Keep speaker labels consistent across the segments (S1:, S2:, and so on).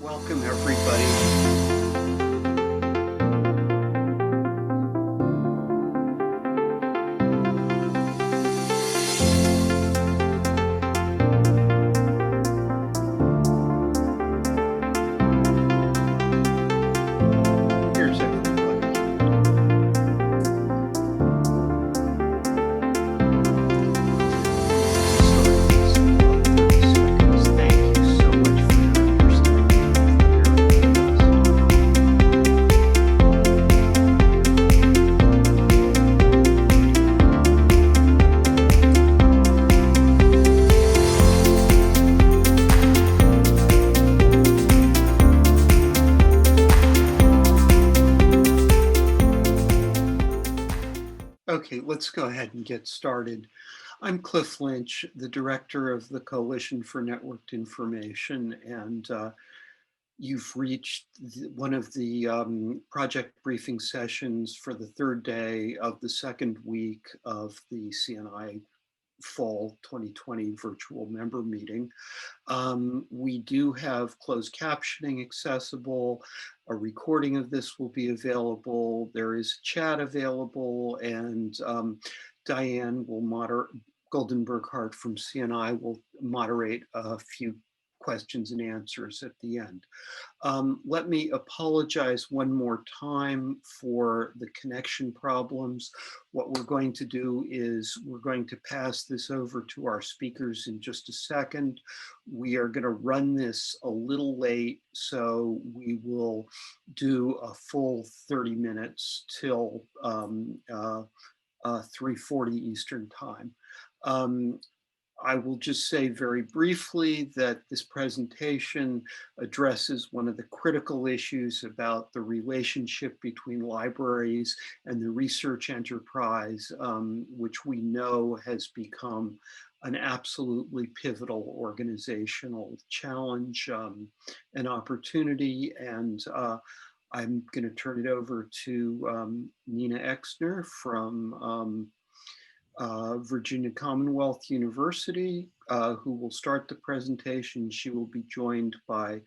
S1: Welcome, everybody. Here's everybody. Thank you so much for your understanding. Okay, let's go ahead and get started. I'm Cliff Lynch, the director of the Coalition for Networked Information, and you've reached one of the project briefing sessions for the third day of the second week of the CNI Fall 2020 virtual member meeting. We do have closed captioning accessible. A recording of this will be available. There is chat available, and Diane will moderate, Goldenberg-Hart from CNI will moderate a few questions and answers at the end. Let me apologize one more time for the connection problems. What we're going to do is we're going to pass this over to our speakers in just a second. We are going to run this a little late, so we will do a full 30 minutes till 3:40 Eastern time. I will just say very briefly that this presentation addresses one of the critical issues about the relationship between libraries and the research enterprise, which we know has become an absolutely pivotal organizational challenge and opportunity. And I'm going to turn it over to Nina Exner from Virginia Commonwealth University, who will start the presentation. She will be joined by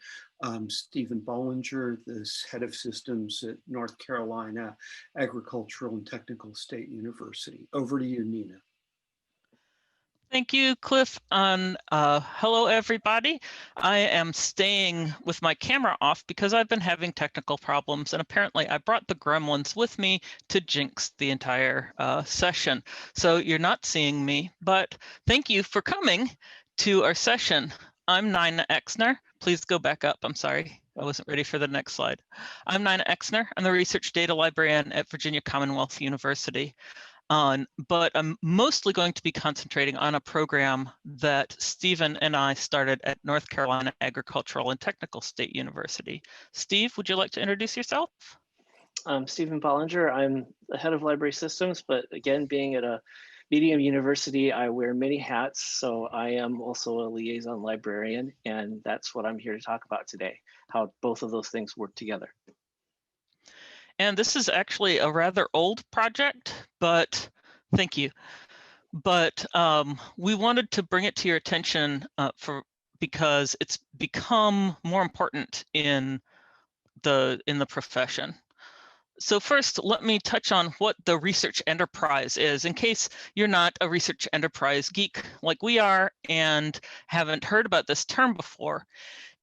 S1: Stephen Bollinger, the head of systems at North Carolina Agricultural and Technical State University. Over to you, Nina.
S2: Thank you, Cliff. Hello, everybody. I am staying with my camera off because I've been having technical problems, and apparently I brought the gremlins with me to jinx the entire session. So you're not seeing me, but thank you for coming to our session. I'm Nina Exner. Please go back up. I'm sorry. I wasn't ready for the next slide. I'm Nina Exner. I'm the research data librarian at Virginia Commonwealth University. But I'm mostly going to be concentrating on a program that Stephen and I started at North Carolina Agricultural and Technical State University. Steve, would you like to introduce yourself?
S3: I'm Stephen Bollinger. I'm the head of library systems, but again, being at a medium university, I wear many hats. So I am also a liaison librarian, and that's what I'm here to talk about today, how both of those things work together.
S2: And this is actually a rather old project, but thank you. But we wanted to bring it to your attention because it's become more important in the profession. So first, let me touch on what the research enterprise is, in case you're not a research enterprise geek like we are and haven't heard about this term before.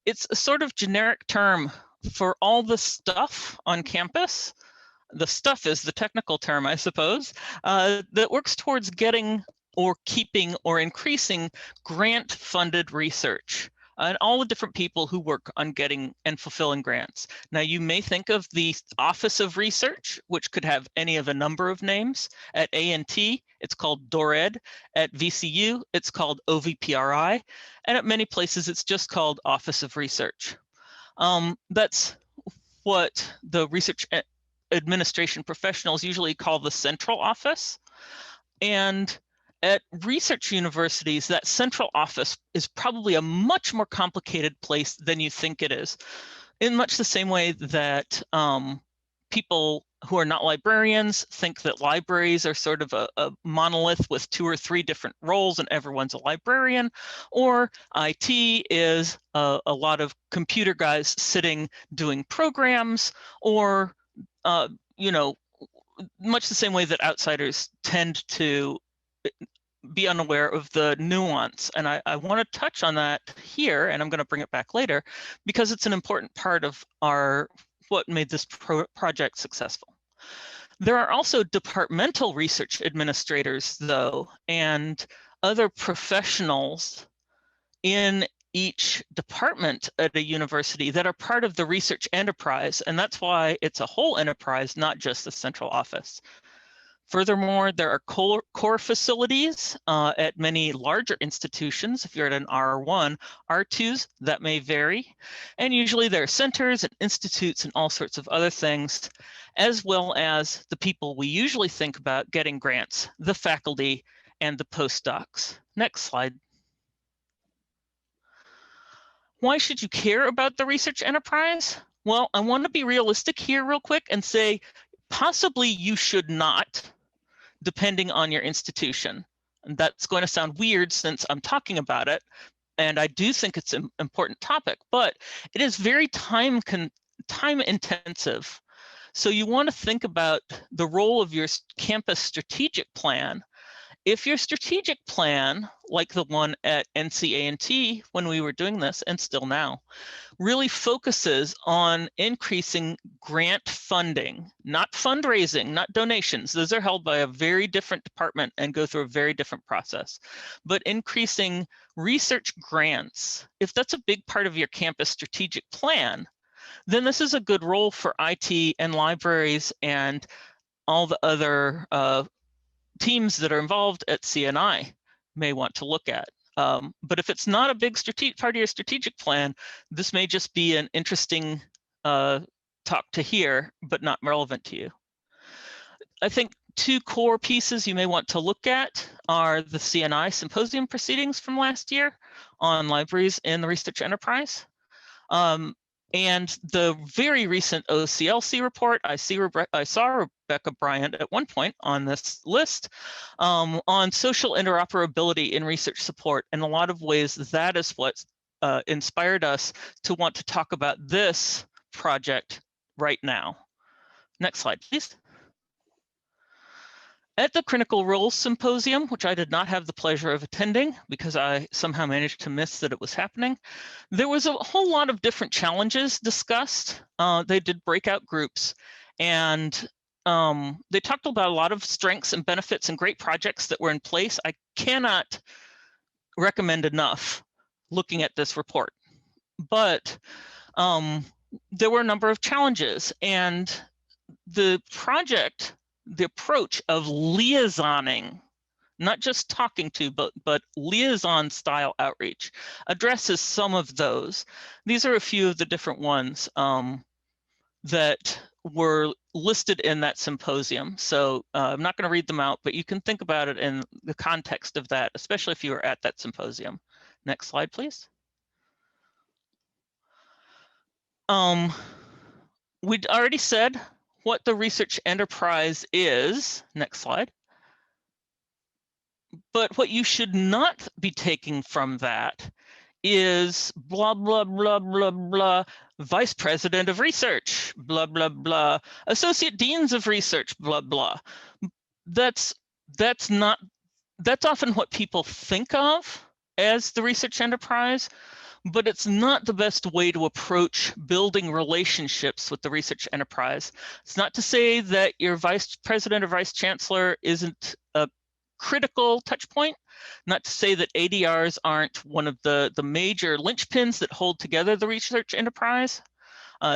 S2: It's a sort of generic term for all the stuff on campus. The stuff is the technical term, I suppose, that works towards getting or keeping or increasing grant-funded research, and all the different people who work on getting and fulfilling grants. Now, you may think of the Office of Research, which could have any of a number of names. At A&T, it's called DORED. At VCU, it's called OVPRI. And at many places, it's just called Office of Research. That's what the research administration professionals usually call the central office. And at research universities, that central office is probably a much more complicated place than you think it is, in much the same way that people who are not librarians think that libraries are sort of a monolith with 2 or 3 different roles and everyone's a librarian, or IT is a lot of computer guys sitting doing programs, or you know, much the same way that outsiders tend to be unaware of the nuance. And I want to touch on that here, and I'm going to bring it back later, because it's an important part of what made this project successful. There are also departmental research administrators, though, and other professionals in each department at a university that are part of the research enterprise, and that's why it's a whole enterprise, not just the central office. Furthermore, there are core facilities at many larger institutions. If you're at an R1, R2s, that may vary. And usually there are centers and institutes and all sorts of other things, as well as the people we usually think about getting grants, the faculty and the postdocs. Next slide. Why should you care about the research enterprise? Well, I want to be realistic here real quick and say, possibly you should not, depending on your institution. And that's going to sound weird since I'm talking about it, and I do think it's an important topic, but it is very time intensive. So you want to think about the role of your campus strategic plan. If your strategic plan, like the one at NCA&T when we were doing this, and still now, really focuses on increasing grant funding, not fundraising, not donations. Those are held by a very different department and go through a very different process. But increasing research grants, if that's a big part of your campus strategic plan, then this is a good role for IT and libraries and all the other teams that are involved at CNI may want to look at. But if it's not a big part of your strategic plan, this may just be an interesting talk to hear, but not relevant to you. I think 2 core pieces you may want to look at are the CNI symposium proceedings from last year on libraries in the research enterprise. And the very recent OCLC report. I saw Rebecca Bryant at one point on this list on social interoperability in research support. In a lot of ways, that is what inspired us to want to talk about this project right now. Next slide, please. At the Critical Roles Symposium, which I did not have the pleasure of attending because I somehow managed to miss that it was happening, there was a whole lot of different challenges discussed. They did breakout groups, and they talked about a lot of strengths and benefits and great projects that were in place. I cannot recommend enough looking at this report. But there were a number of challenges, and the approach of liaisoning, not just talking to, but liaison style outreach, addresses some of those. These are a few of the different ones that were listed in that symposium. So I'm not going to read them out, but you can think about it in the context of that, especially if you were at that symposium. Next slide, please. We'd already said what the research enterprise is. Next slide. But what you should not be taking from that is blah, blah, blah, blah, blah, vice president of research, blah, blah, blah, associate deans of research, blah, blah. That's often what people think of as the research enterprise, but it's not the best way to approach building relationships with the research enterprise. It's not to say that your vice president or vice chancellor isn't a critical touch point, not to say that ADRs aren't one of the major linchpins that hold together the research enterprise.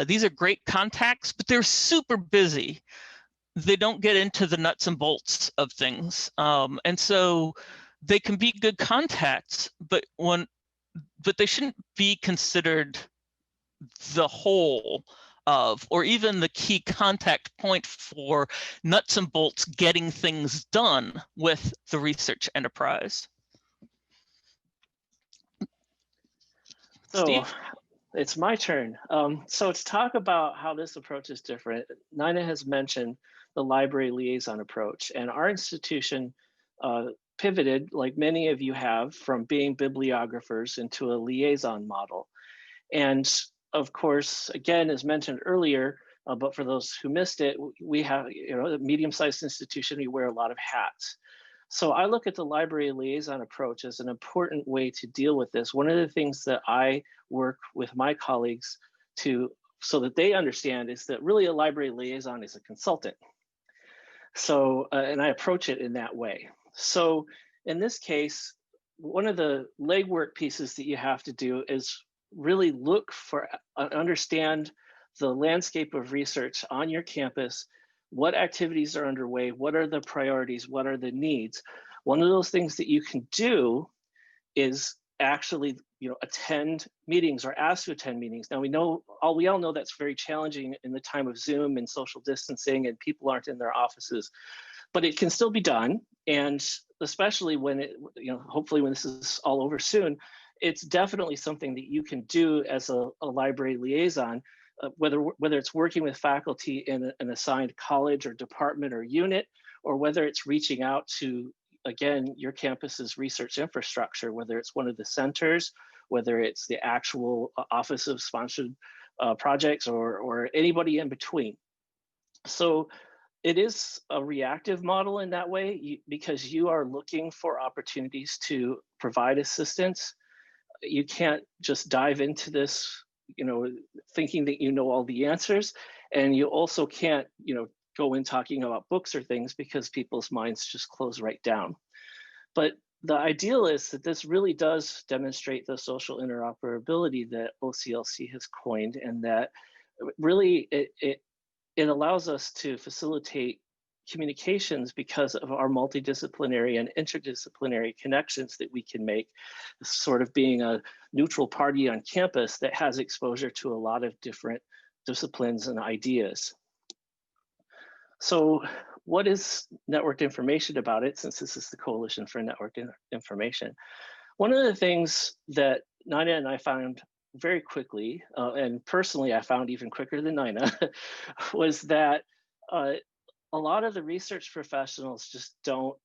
S2: These are great contacts, but they're super busy. They don't get into the nuts and bolts of things. And so they can be good contacts, but they shouldn't be considered the whole of, or even the key contact point for nuts and bolts getting things done with the research enterprise.
S3: So
S2: Steve?
S3: It's my turn. So to talk about how this approach is different, Nina has mentioned the library liaison approach, and our institution pivoted, like many of you have, from being bibliographers into a liaison model. And of course, again, as mentioned earlier, but for those who missed it, we have, a medium-sized institution, we wear a lot of hats. So I look at the library liaison approach as an important way to deal with this. One of the things that I work with my colleagues so that they understand is that really a library liaison is a consultant. So, and I approach it in that way. So in this case, one of the legwork pieces that you have to do is really look for, understand the landscape of research on your campus, what activities are underway, what are the priorities, what are the needs. One of those things that you can do is actually, attend meetings or ask to attend meetings. Now we all know that's very challenging in the time of Zoom and social distancing and people aren't in their offices, but it can still be done. And especially when hopefully when this is all over soon, it's definitely something that you can do as a library liaison, whether it's working with faculty in an assigned college or department or unit, or whether it's reaching out to, again, your campus's research infrastructure, whether it's one of the centers, whether it's the actual Office of Sponsored Projects or anybody in between. So it is a reactive model in that way because you are looking for opportunities to provide assistance. You can't just dive into this, thinking that you know all the answers. And you also can't, go in talking about books or things because people's minds just close right down. But the ideal is that this really does demonstrate the social interoperability that OCLC has coined, and that really it allows us to facilitate communications because of our multidisciplinary and interdisciplinary connections that we can make, sort of being a neutral party on campus that has exposure to a lot of different disciplines and ideas. So what is networked information about it, since this is the Coalition for Networked Information? One of the things that Nina and I found very quickly, and personally I found even quicker than Nina, was that a lot of the research professionals just don't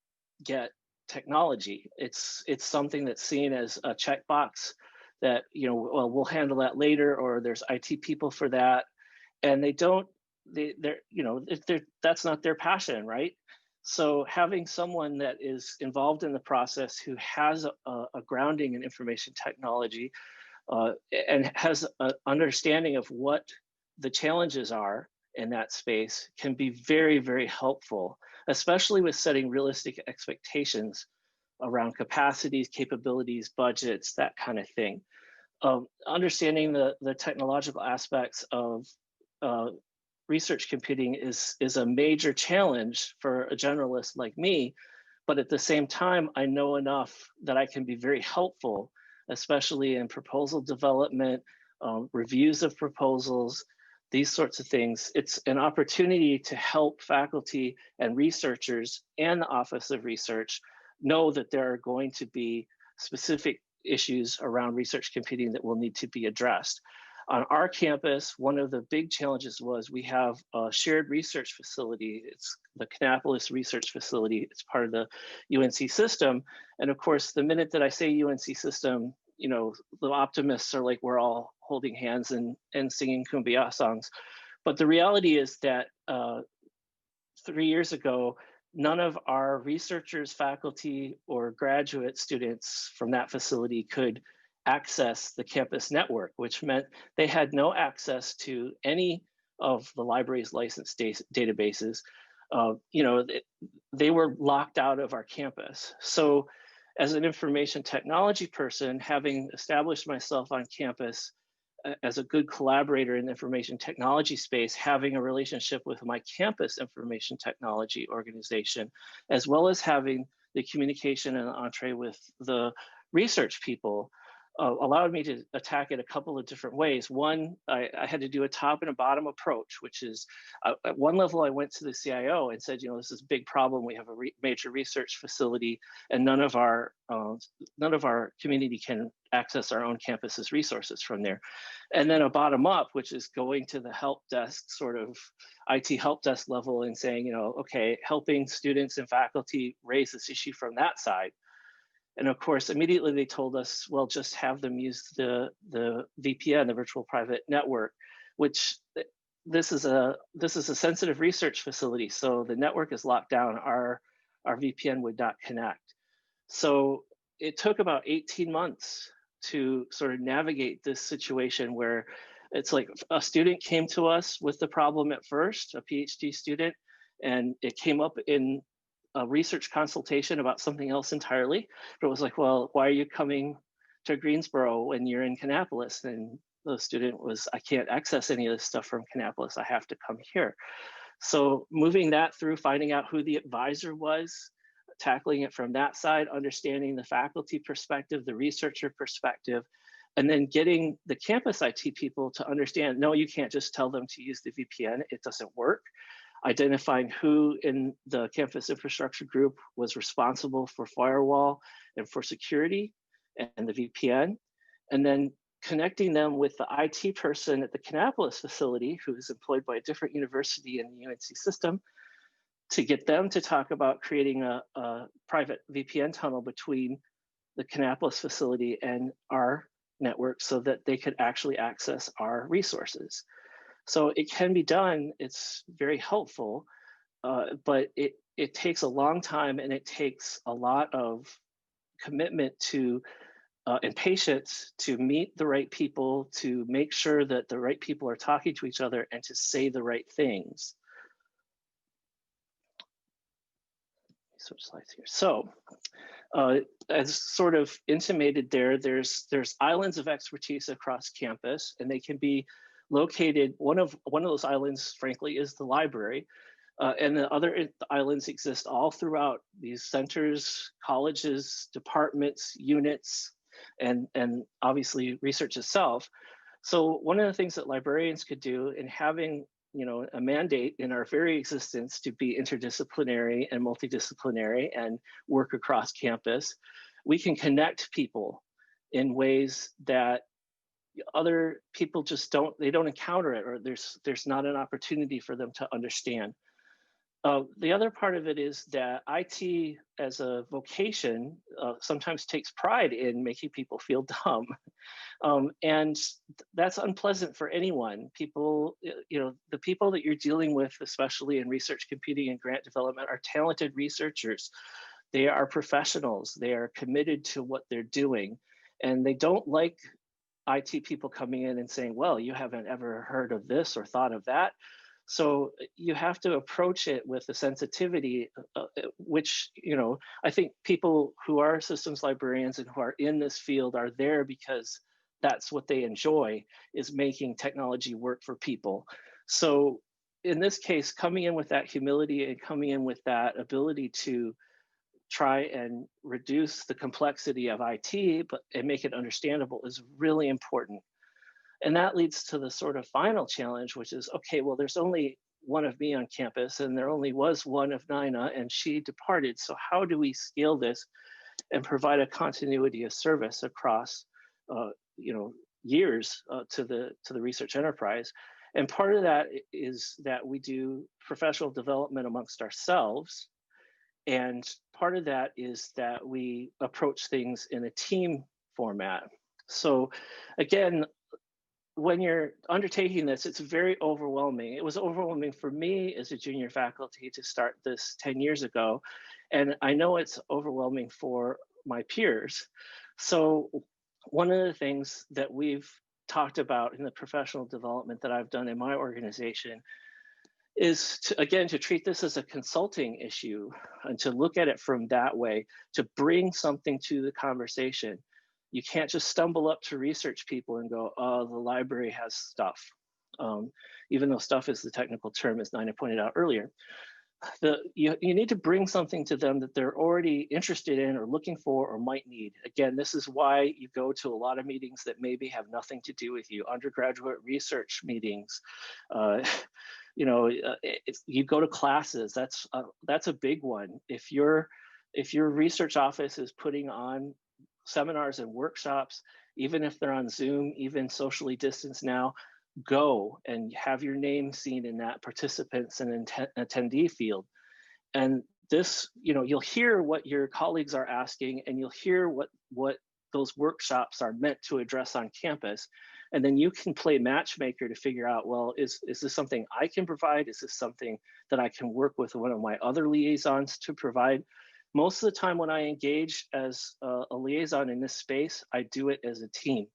S3: get technology. It's something that's seen as a checkbox that, well, we'll handle that later, or there's IT people for that, and that's not their passion, right? So having someone that is involved in the process who has a grounding in information technology and has an understanding of what the challenges are in that space can be very, very helpful, especially with setting realistic expectations around capacities, capabilities, budgets, that kind of thing. Understanding the technological aspects of research computing is a major challenge for a generalist like me, but at the same time, I know enough that I can be very helpful, especially in proposal development, reviews of proposals, these sorts of things. It's an opportunity to help faculty and researchers and the Office of Research know that there are going to be specific issues around research computing that will need to be addressed. On our campus, one of the big challenges was we have a shared research facility. It's the Kannapolis Research Facility. It's part of the UNC system. And of course, the minute that I say UNC system, the optimists are like, we're all holding hands and singing Kumbaya songs. But the reality is that 3 years ago, none of our researchers, faculty, or graduate students from that facility could access the campus network, which meant they had no access to any of the library's licensed databases. They were locked out of our campus. So as an information technology person, having established myself on campus as a good collaborator in the information technology space, having a relationship with my campus information technology organization, as well as having the communication and entree with the research people, allowed me to attack it a couple of different ways. One, I had to do a top and a bottom approach, which is at one level, I went to the CIO and said, this is a big problem. We have a major research facility, and none of our community can access our own campus's resources from there. And then a bottom up, which is going to the help desk, sort of IT help desk level, and saying, okay, helping students and faculty raise this issue from that side. And of course, immediately they told us, well, just have them use the VPN, the virtual private network, which this is a sensitive research facility. So the network is locked down. Our VPN would not connect. So it took about 18 months to sort of navigate this situation where it's like a student came to us with the problem at first, a PhD student, and it came up in a research consultation about something else entirely. But it was like, well, why are you coming to Greensboro when you're in Kannapolis? And the student was, I can't access any of this stuff from Kannapolis. I have to come here. So moving that through, finding out who the advisor was, tackling it from that side, understanding the faculty perspective, the researcher perspective, and then getting the campus IT people to understand, no, you can't just tell them to use the VPN. It doesn't work. Identifying who in the campus infrastructure group was responsible for firewall and for security and the VPN, and then connecting them with the IT person at the Kannapolis facility who is employed by a different university in the UNC system to get them to talk about creating a private VPN tunnel between the Kannapolis facility and our network so that they could actually access our resources. So it can be done. It's very helpful, but it takes a long time, and it takes a lot of commitment to and patience to meet the right people, to make sure that the right people are talking to each other, and to say the right things. Switch slides here. So as sort of intimated there, there's islands of expertise across campus, and they can be located. One of those islands, frankly, is the library, and the other islands exist all throughout these centers, colleges, departments, units, and obviously research itself. So one of the things that librarians could do in having a mandate in our very existence to be interdisciplinary and multidisciplinary and work across campus, we can connect people in ways that other people just don't encounter it, or there's not an opportunity for them to understand. The other part of it is that IT as a vocation sometimes takes pride in making people feel dumb. And that's unpleasant for anyone. People, the people that you're dealing with, especially in research computing and grant development, are talented researchers. They are professionals. They are committed to what they're doing. And they don't like IT people coming in and saying, well, you haven't ever heard of this or thought of that. So you have to approach it with a sensitivity, which, I think people who are systems librarians and who are in this field are there because that's what they enjoy, is making technology work for people. So in this case, coming in with that humility and coming in with that ability to try and reduce the complexity of IT and make it understandable is really important. And that leads to the sort of final challenge, which is, okay, well, there's only one of me on campus, and there only was one of Nina, and she departed. So how do we scale this and provide a continuity of service across, years to the research enterprise? And part of that is that we do professional development amongst ourselves. And part of that is that we approach things in a team format. So again, when you're undertaking this, it's very overwhelming. It was overwhelming for me as a junior faculty to start this 10 years ago. And I know it's overwhelming for my peers. So one of the things that we've talked about in the professional development that I've done in my organization is to treat this as a consulting issue and to look at it from that way, to bring something to the conversation. You can't just stumble up to research people and go, oh, the library has stuff, even though stuff is the technical term, as Nina pointed out earlier. you need to bring something to them that they're already interested in or looking for or might need. Again, this is why you go to a lot of meetings that maybe have nothing to do with you. Undergraduate research meetings, you go to classes. That's a big one. If your research office is putting on seminars and workshops, even if they're on Zoom, even socially distanced now, go and have your name seen in that participants and attendee field. And this, you'll hear what your colleagues are asking, and you'll hear what those workshops are meant to address on campus. And then you can play matchmaker to figure out, well, is this something I can provide? Is this something that I can work with one of my other liaisons to provide? Most of the time when I engage as a liaison in this space, I do it as a team.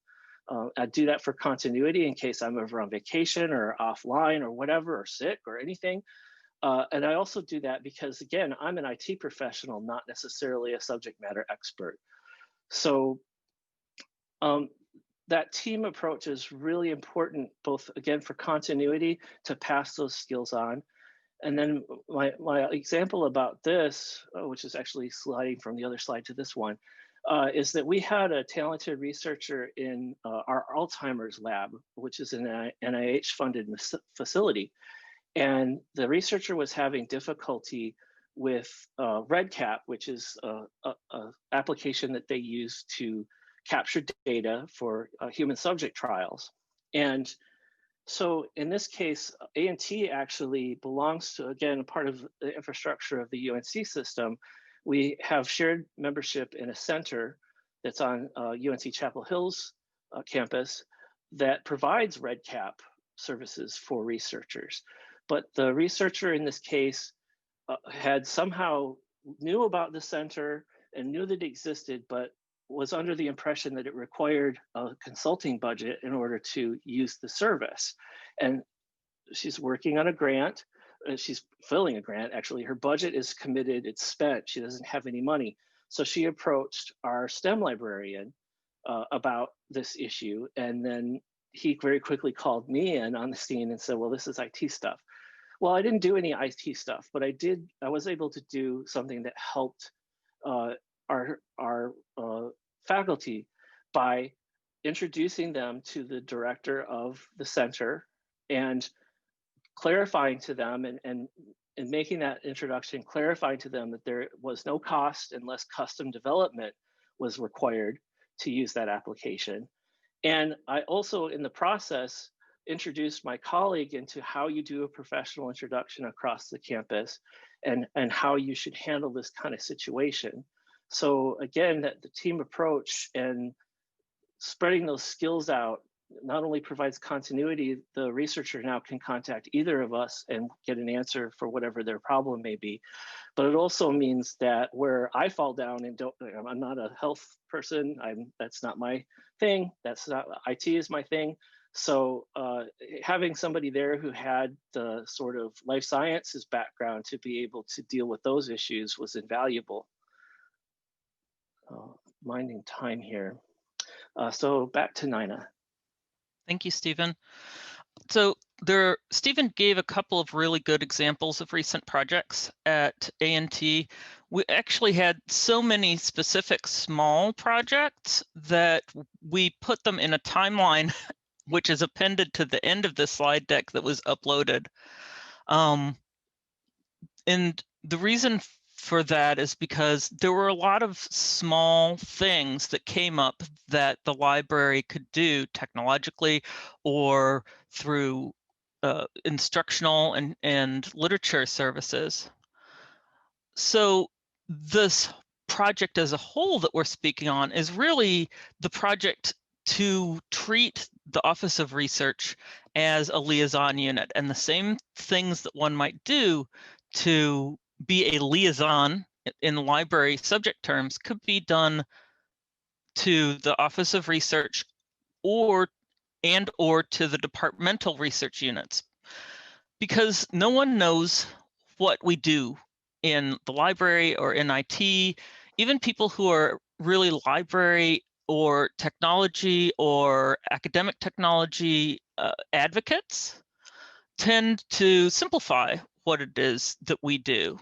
S3: I do that for continuity in case I'm ever on vacation or offline or whatever, or sick or anything. And I also do that because, again, I'm an IT professional, not necessarily a subject matter expert. So that team approach is really important, both, again, for continuity to pass those skills on. And then my example about this, which is actually sliding from the other slide to this one, is that we had a talented researcher in our Alzheimer's lab, which is an NIH-funded facility. And the researcher was having difficulty with REDCap, which is an application that they use to capture data for human subject trials. And so in this case, A&T actually belongs to, again, a part of the infrastructure of the UNC system. We have shared membership in a center that's on UNC Chapel Hill's campus that provides REDCap services for researchers. But the researcher in this case had somehow knew about the center and knew that it existed, but was under the impression that it required a consulting budget in order to use the service. And she's working on a grant. She's filling a grant, actually. Her budget is committed, it's spent. She doesn't have any money. So she approached our STEM librarian about this issue. And then he very quickly called me in on the scene and said, well, this is IT stuff. Well, I didn't do any IT stuff, but I was able to do something that helped our faculty by introducing them to the director of the center and clarifying to them and making that introduction, clarifying to them that there was no cost unless custom development was required to use that application. And I also, in the process, introduced my colleague into how you do a professional introduction across the campus and how you should handle this kind of situation. So again, that the team approach and spreading those skills out not only provides continuity, the researcher now can contact either of us and get an answer for whatever their problem may be. But it also means that where I fall down and I'm not a health person, that's not my thing, that's not, IT is my thing. So having somebody there who had the sort of life sciences background to be able to deal with those issues was invaluable. Minding time here. So back to Nina.
S2: Thank you, Stephen. So Stephen gave a couple of really good examples of recent projects at A&T. We actually had so many specific small projects that we put them in a timeline, which is appended to the end of the slide deck that was uploaded. And the reason for that is because there were a lot of small things that came up that the library could do technologically or through instructional and literature services. So this project as a whole that we're speaking on is really the project to treat the Office of Research as a liaison unit, and the same things that one might do to be a liaison in library subject terms could be done to the Office of Research or to the departmental research units, because no one knows what we do in the library or in IT. Even people who are really library or technology or academic technology advocates tend to simplify what it is that we do.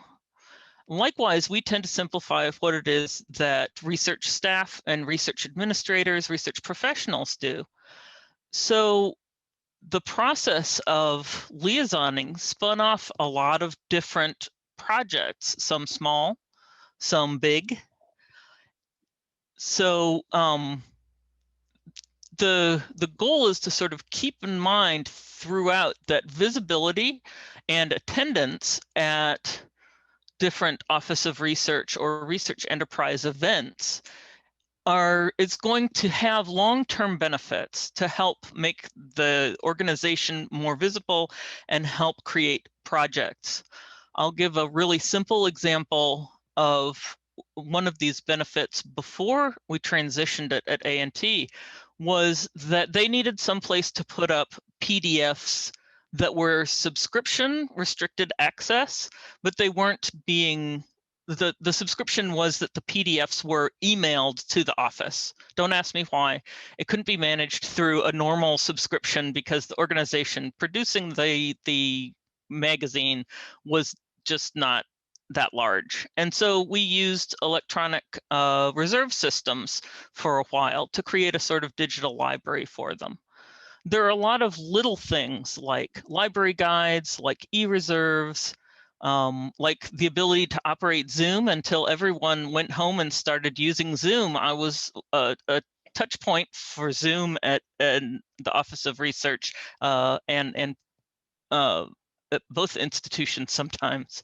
S2: Likewise, we tend to simplify what it is that research staff and research administrators, research professionals do. So the process of liaisoning spun off a lot of different projects, some small, some big. So the goal is to sort of keep in mind throughout that visibility and attendance at different Office of Research or research enterprise events is going to have long-term benefits to help make the organization more visible and help create projects. I'll give a really simple example of one of these benefits before we transitioned it at A&T was that they needed some place to put up PDFs that were subscription restricted access, but they weren't being, the subscription was that the PDFs were emailed to the office. Don't ask me why. It couldn't be managed through a normal subscription because the organization producing the magazine was just not that large. And so we used electronic reserve systems for a while to create a sort of digital library for them. There are a lot of little things like library guides, like e-reserves, like the ability to operate Zoom until everyone went home and started using Zoom. I was a touch point for Zoom at the Office of Research and at both institutions sometimes.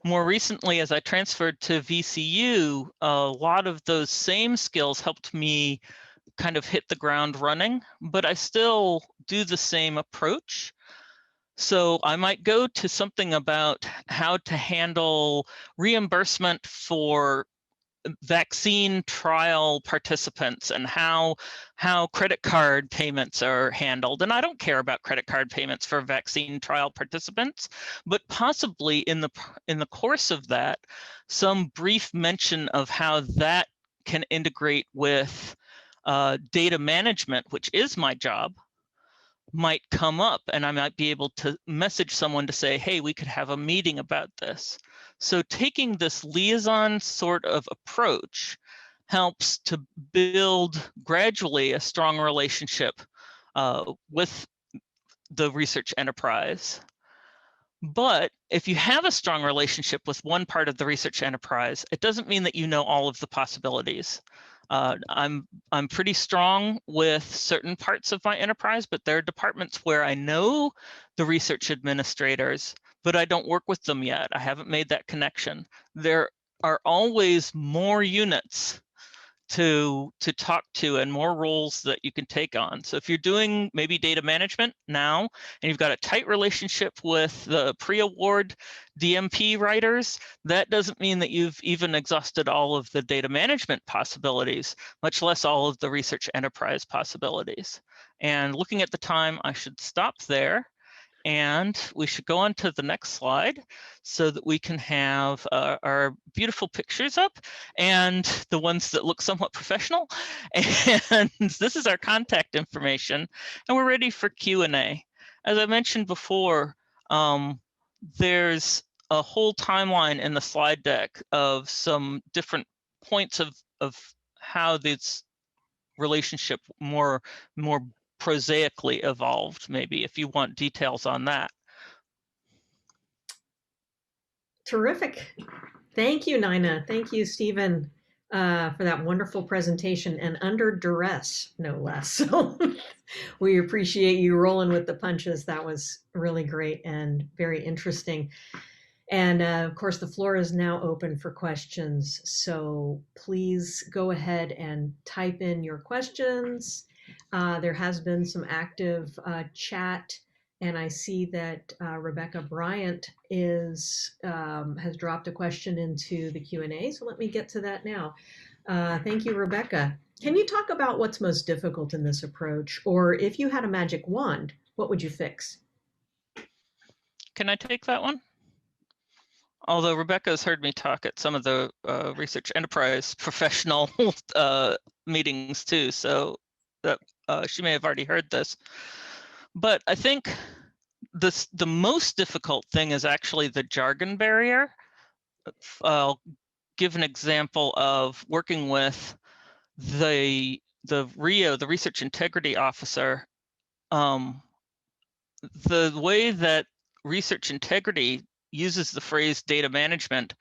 S2: More recently, as I transferred to VCU, a lot of those same skills helped me kind of hit the ground running, but I still do the same approach. So I might go to something about how to handle reimbursement for vaccine trial participants and how credit card payments are handled. And I don't care about credit card payments for vaccine trial participants, but possibly in the course of that, some brief mention of how that can integrate with data management, which is my job, might come up, and I might be able to message someone to say, hey, we could have a meeting about this. So taking this liaison sort of approach helps to build gradually a strong relationship with the research enterprise. But if you have a strong relationship with one part of the research enterprise, it doesn't mean that you know all of the possibilities. I'm pretty strong with certain parts of my enterprise, but there are departments where I know the research administrators, but I don't work with them yet. I haven't made that connection. There are always more units to talk to and more roles that you can take on. So if you're doing maybe data management now and you've got a tight relationship with the pre-award DMP writers, that doesn't mean that you've even exhausted all of the data management possibilities, much less all of the research enterprise possibilities. And looking at the time, I should stop there. And we should go on to the next slide so that we can have our beautiful pictures up and the ones that look somewhat professional. And this is our contact information, and we're ready for Q&A. As I mentioned before, there's a whole timeline in the slide deck of some different points of how this relationship more prosaically evolved, maybe, if you want details on that.
S4: Terrific. Thank you, Nina. Thank you, Stephen, for that wonderful presentation, and under duress, no less. So we appreciate you rolling with the punches. That was really great and very interesting. And of course, the floor is now open for questions. So please go ahead and type in your questions. There has been some active chat, and I see that Rebecca Bryant has dropped a question into the Q&A. So let me get to that now. Thank you, Rebecca. Can you talk about what's most difficult in this approach? Or if you had a magic wand, what would you fix?
S2: Can I take that one? Although Rebecca has heard me talk at some of the research enterprise professional meetings too, so that she may have already heard this. But I think the most difficult thing is actually the jargon barrier. I'll give an example of working with the RIO, the Research Integrity Officer. The way that research integrity uses the phrase data management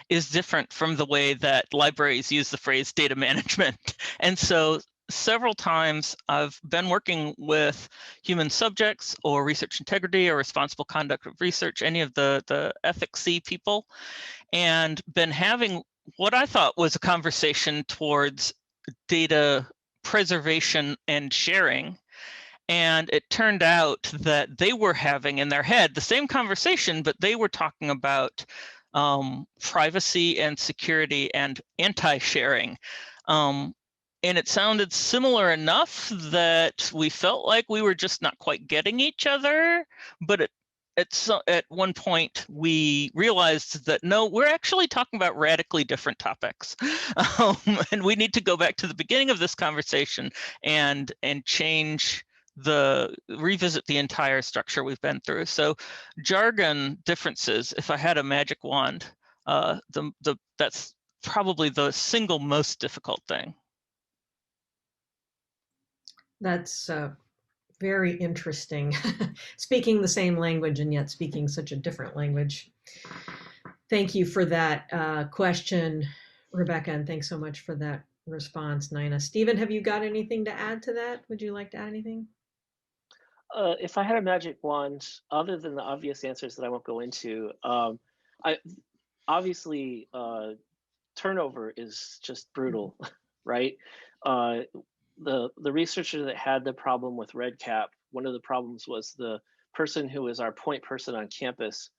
S2: is different from the way that libraries use the phrase data management. And so several times I've been working with human subjects or research integrity or responsible conduct of research, any of the ethics-y people, and been having what I thought was a conversation towards data preservation and sharing. And it turned out that they were having in their head the same conversation, but they were talking about privacy and security and anti-sharing. And it sounded similar enough that we felt like we were just not quite getting each other. But at one point, we realized that no, we're actually talking about radically different topics. And we need to go back to the beginning of this conversation and revisit the entire structure we've been through. So jargon differences, if I had a magic wand, that's probably the single most difficult thing.
S4: That's very interesting. Speaking the same language and yet speaking such a different language. Thank you for that question, Rebecca, and thanks so much for that response, Nina. Stephen, have you got anything to add to that? Would you like to add anything?
S3: If I had a magic wand, other than the obvious answers that I won't go into, obviously turnover is just brutal, right? The researcher that had the problem with REDCap, one of the problems was the person who was our point person on campus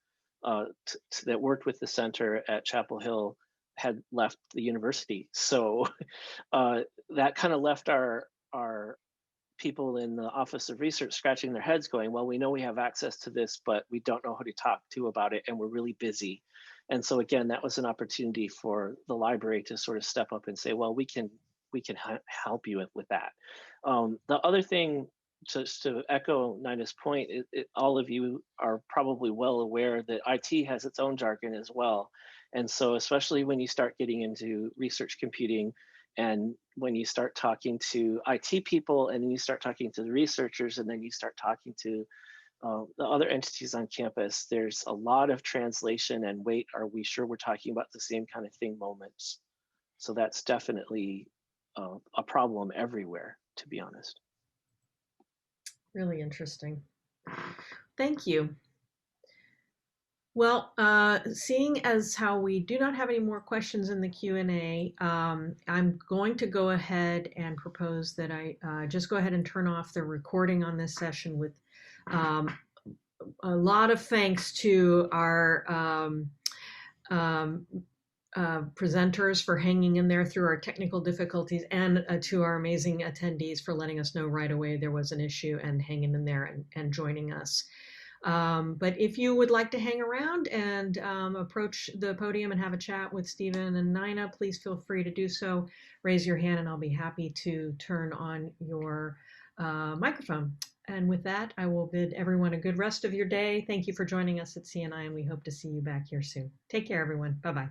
S3: that worked with the center at Chapel Hill had left the university. So that kind of left our people in the Office of Research scratching their heads going, well, we know we have access to this, but we don't know who to talk to about it, and we're really busy. And so again, that was an opportunity for the library to sort of step up and say, well, we can help you with that. The other thing, just to echo Nina's point, all of you are probably well aware that IT has its own jargon as well. And so especially when you start getting into research computing, and when you start talking to IT people, and then you start talking to the researchers, and then you start talking to the other entities on campus, there's a lot of translation and wait, are we sure we're talking about the same kind of thing moments? So that's definitely a problem everywhere, to be honest.
S4: Really interesting. Thank you. Well, seeing as how we do not have any more questions in the Q&A, I'm going to go ahead and propose that I just go ahead and turn off the recording on this session with a lot of thanks to our presenters for hanging in there through our technical difficulties, and to our amazing attendees for letting us know right away there was an issue and hanging in there and joining us. But if you would like to hang around and approach the podium and have a chat with Stephen and Nina, please feel free to do so. Raise your hand and I'll be happy to turn on your microphone. And with that, I will bid everyone a good rest of your day. Thank you for joining us at CNI, and we hope to see you back here soon. Take care, everyone. Bye-bye.